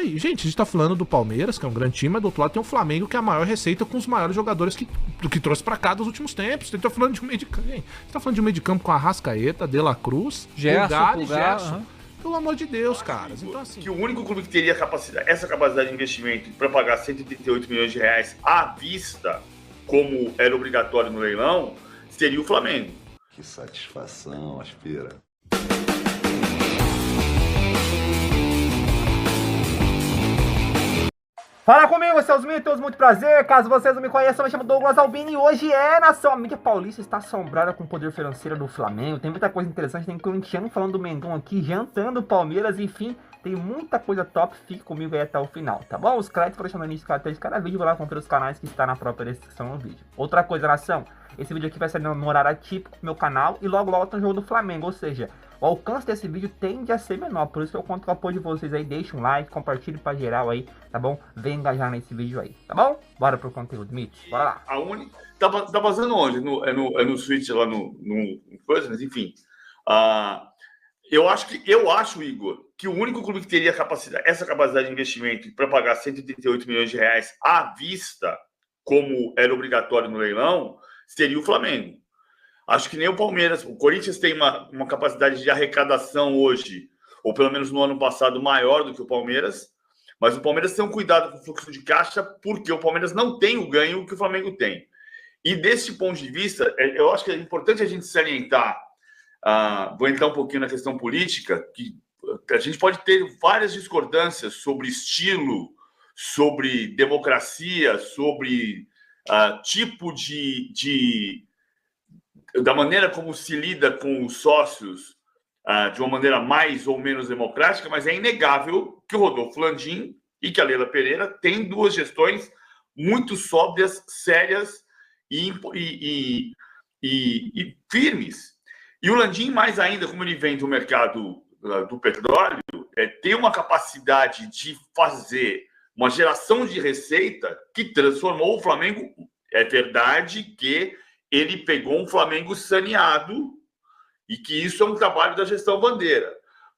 Aí, gente, a gente tá falando do Palmeiras, que é um grande time, mas do outro lado tem o Flamengo, que é a maior receita com os maiores jogadores que trouxe pra cá dos últimos tempos. A gente tá falando de um meio de campo, gente. A gente tá falando de um meio de campo com a Arrascaeta, De La Cruz, Gerson. Pelo amor de Deus, caras. Então, assim. Que o único clube que teria essa capacidade de investimento para pagar 138 milhões de reais à vista, como era obrigatório no leilão, seria o Flamengo. Que satisfação, Aspira. Fala comigo, seus mitos, muito prazer. Caso vocês não me conheçam, eu me chamo Douglas Albini e hoje nação. A mídia paulista está assombrada com o poder financeiro do Flamengo. Tem muita coisa interessante, tem corintiano falando do Mengão aqui, jantando o Palmeiras, enfim. Tem muita coisa top, fique comigo aí até o final, tá bom? Os créditos para deixar no início de cada vídeo, vou lá conferir os canais que está na própria descrição do vídeo. Outra coisa, nação, esse vídeo aqui vai ser no horário atípico do meu canal e logo logo tem o jogo do Flamengo, ou seja, o alcance desse vídeo tende a ser menor, por isso que eu conto com o apoio de vocês aí, deixa um like, compartilhe pra geral aí, tá bom? Vem engajar nesse vídeo aí, tá bom? Bora pro conteúdo, Mitch, bora lá. Tá vazando onde? No Switch lá no coisa, mas enfim. Eu acho, Igor, que o único clube que teria essa capacidade de investimento para pagar 138 milhões de reais à vista, como era obrigatório no leilão, seria o Flamengo. Acho que nem o Palmeiras. O Corinthians tem uma capacidade de arrecadação hoje, ou pelo menos no ano passado, maior do que o Palmeiras. Mas o Palmeiras tem um cuidado com o fluxo de caixa, porque o Palmeiras não tem o ganho que o Flamengo tem. E desse ponto de vista, eu acho que é importante a gente salientar, vou entrar um pouquinho na questão política, que a gente pode ter várias discordâncias sobre estilo, sobre democracia, sobre tipo da maneira como se lida com os sócios de uma maneira mais ou menos democrática, mas é inegável que o Rodolfo Landim e que a Leila Pereira têm duas gestões muito sóbrias, sérias e firmes. E o Landim, mais ainda, como ele vem do mercado do petróleo, tem uma capacidade de fazer uma geração de receita que transformou o Flamengo. É verdade que ele pegou um Flamengo saneado e que isso é um trabalho da gestão Bandeira.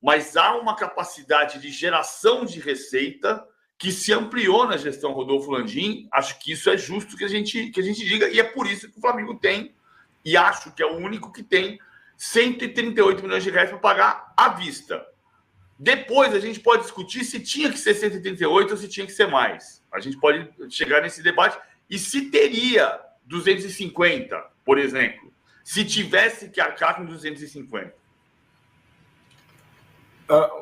Mas há uma capacidade de geração de receita que se ampliou na gestão Rodolfo Landim. Acho que isso é justo que a gente diga, e é por isso que o Flamengo tem, e acho que é o único que tem, 138 milhões de reais para pagar à vista. Depois a gente pode discutir se tinha que ser 138 ou se tinha que ser mais. A gente pode chegar nesse debate e se teria 250, por exemplo, se tivesse que arcar com 250.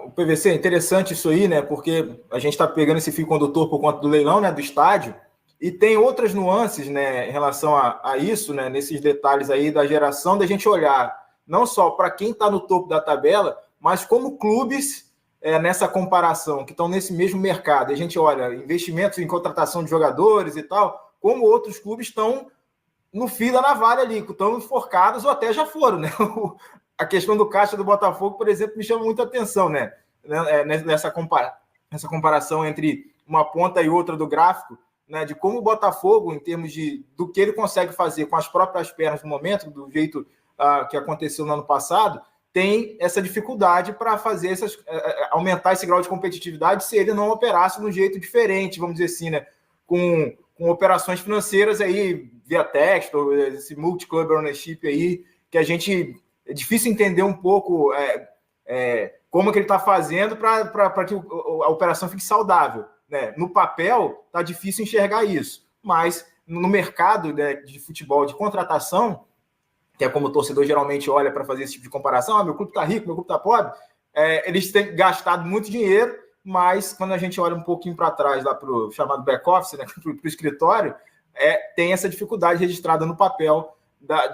O PVC, é interessante isso aí, né? Porque a gente está pegando esse fio condutor por conta do leilão, né? Do estádio, e tem outras nuances, né? Em relação a isso, né? Nesses detalhes aí da geração, da gente olhar não só para quem está no topo da tabela, mas como clubes nessa comparação, que estão nesse mesmo mercado. A gente olha investimentos em contratação de jogadores e tal, como outros clubes estão no fio da navalha ali, estão enforcados ou até já foram, né? A questão do caixa do Botafogo, por exemplo, me chama muita atenção, né? Nessa comparação entre uma ponta e outra do gráfico, né? De como o Botafogo, em termos do que ele consegue fazer com as próprias pernas no momento, do jeito que aconteceu no ano passado, tem essa dificuldade para fazer aumentar esse grau de competitividade se ele não operasse de um jeito diferente, vamos dizer assim, né? Com operações financeiras aí, via texto, esse multi-club ownership aí, que a gente... É difícil entender um pouco como que ele está fazendo para que a operação fique saudável, né? No papel, está difícil enxergar isso, mas no mercado, né, de futebol, de contratação, que é como o torcedor geralmente olha para fazer esse tipo de comparação, meu clube está rico, meu clube está pobre, eles têm gastado muito dinheiro, mas quando a gente olha um pouquinho para trás, lá para o chamado back-office, né, para o escritório, tem essa dificuldade registrada no papel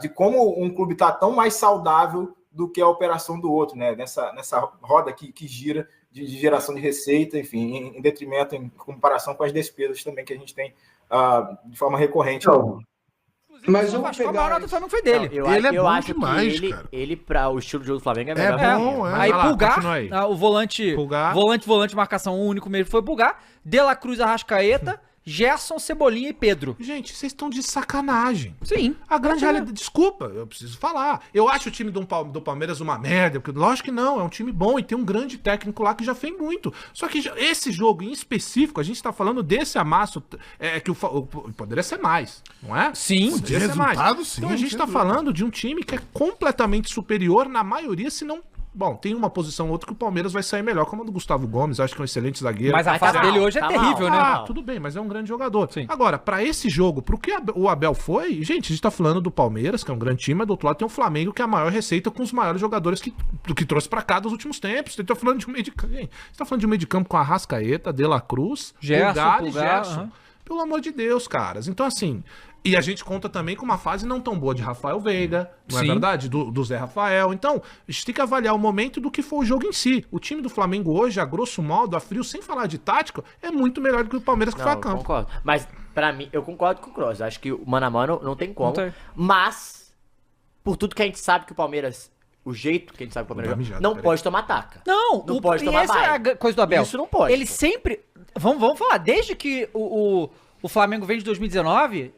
de como um clube está tão mais saudável do que a operação do outro, né? Nessa roda que gira de geração de receita, enfim, em detrimento, em comparação com as despesas também que a gente tem de forma recorrente. Mas a maior nota do Flamengo foi dele. Ele é bom acho demais, que cara. ele para o estilo de jogo do Flamengo é melhor. Aí Vai lá, Pulgar, continua aí. o volante, marcação único mesmo foi Pulgar. De La Cruz, Arrascaeta. Gerson, Cebolinha e Pedro. Gente, vocês estão de sacanagem. Sim. A grande realidade... Desculpa, eu preciso falar. Eu acho o time do Palmeiras uma merda, porque lógico que não, é um time bom e tem um grande técnico lá que já fez muito. Só que esse jogo em específico, a gente tá falando desse amasso, que poderia ser mais, não é? Sim. Poderia ser resultado, mais. sim, Então a gente sem tá dúvida. falando de um time que é completamente superior na maioria, se não... Bom, tem uma posição ou outra que o Palmeiras vai sair melhor, como a do Gustavo Gomes, acho que é um excelente zagueiro. Mas a fase dele hoje é tá terrível, né? Ah, tudo bem, mas é um grande jogador. Sim. Agora, pra esse jogo, pro que o Abel foi, gente, a gente tá falando do Palmeiras, que é um grande time, mas do outro lado tem o Flamengo, que é a maior receita com os maiores jogadores que trouxe pra cá dos últimos tempos. Você tá falando de um meio de campo, gente, você tá falando de um meio de campo com a Arrascaeta, De La Cruz, Gerson, e Pulgar, Gerson. aham. Pelo amor de Deus, caras. Então, assim... E a gente conta também com uma fase não tão boa de Rafael Veiga, não Sim. é verdade? Do Zé Rafael. Então, a gente tem que avaliar o momento do que foi o jogo em si. O time do Flamengo hoje, a grosso modo, a frio, sem falar de tática, é muito melhor do que o Palmeiras que foi a Não, eu campo. concordo. Mas, pra mim, eu concordo com o Kroos. Acho que o mano a mano não tem como. Não tem. Mas, por tudo que a gente sabe que o Palmeiras... O jeito que a gente sabe que o Vou dar Palmeiras mijada, não peraí. pode tomar taca. Não, Não pode e tomar essa é a baile. coisa do Abel. Isso não pode, Ele pô. sempre... Vamos falar, desde que o Flamengo vem de 2019,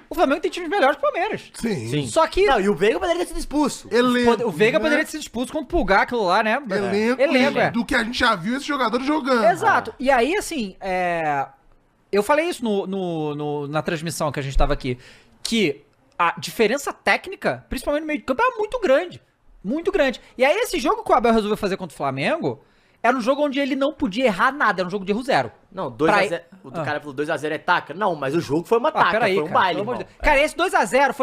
o Flamengo tem times melhores que o Palmeiras. Sim. Só que Não, e o Veiga poderia ter sido expulso. Elenco, o Veiga né? poderia ter sido expulso contra o Pulgar, aquilo lá, né? Elenco, é. do que a gente já viu esses jogadores jogando. Exato. E aí, assim, eu falei isso na transmissão que a gente tava aqui, que a diferença técnica, principalmente no meio de campo, era muito grande. Muito grande. E aí, esse jogo que o Abel resolveu fazer contra o Flamengo, era um jogo onde ele não podia errar nada, era um jogo de erro zero. Não, Pra- 2x0. O do cara falou 2x0 é taca. Não, mas o jogo foi uma Ah, taca, peraí, foi um cara, baile, pelo amor de irmão. Deus. Cara, esse 2x0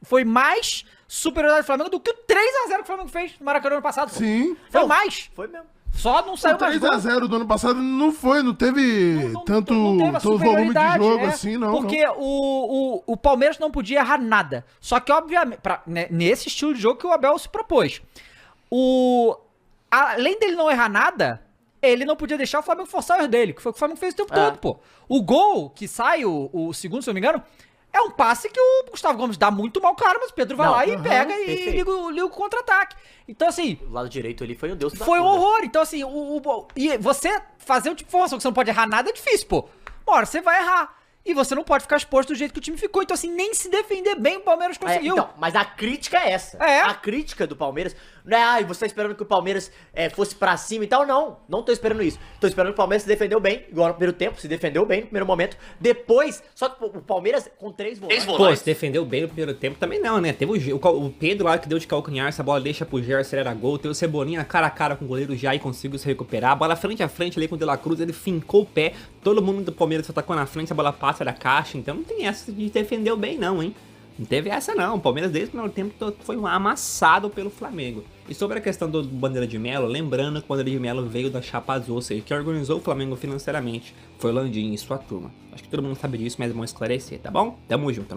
foi mais superioridade do Flamengo do que o 3x0 que o Flamengo fez no Maracanã ano passado. pô. Sim. Foi Não, mais. Foi mesmo. Só não saiu O mais gol. 3x0 do ano passado não teve tanto não teve a volume de superioridade, jogo assim, não. Porque o Palmeiras não podia errar nada. Só que, obviamente, nesse estilo de jogo que o Abel se propôs. Além dele não errar nada, ele não podia deixar o Flamengo forçar o erro dele, que foi o que o Flamengo fez o tempo todo, pô. O gol que sai, o segundo, se eu não me engano, é um passe que o Gustavo Gomes dá muito mal claro, mas o Pedro vai Não, lá e pega e perfeito. liga o contra-ataque. Então, assim, O lado direito ali foi o Deus da foi um cura. horror. Então, assim, e você fazer um tipo de formação que você não pode errar nada é difícil, pô. Uma hora você vai errar. E você não pode ficar exposto do jeito que o time ficou. Então, assim, nem se defender bem o Palmeiras conseguiu. Então, mas a crítica é essa. É. A crítica do Palmeiras não é, você tá esperando que o Palmeiras fosse pra cima e tal. Não tô esperando isso. Tô esperando que o Palmeiras se defendeu bem, igual no primeiro tempo, se defendeu bem no primeiro momento. Depois, só que o Palmeiras com 3 volantes. Pô, se defendeu bem no primeiro tempo também não, né? Teve o Pedro lá que deu de calcanhar, essa bola deixa pro Gerson, era gol. Teve o Cebolinha cara a cara com o goleiro já e conseguiu se recuperar. A bola frente a frente ali com o De La Cruz, ele fincou o pé. Todo mundo do Palmeiras atacou na frente, a bola passa da caixa. Então não tem essa de defendeu bem não, hein? Não teve essa não. O Palmeiras desde o primeiro tempo foi amassado pelo Flamengo. E sobre a questão do Bandeira de Melo, lembrando que o Bandeira de Melo veio da Chapa Azul, ou seja, que organizou o Flamengo financeiramente foi o Landim e sua turma. Acho que todo mundo sabe disso, mas vamos esclarecer, tá bom? Tamo junto.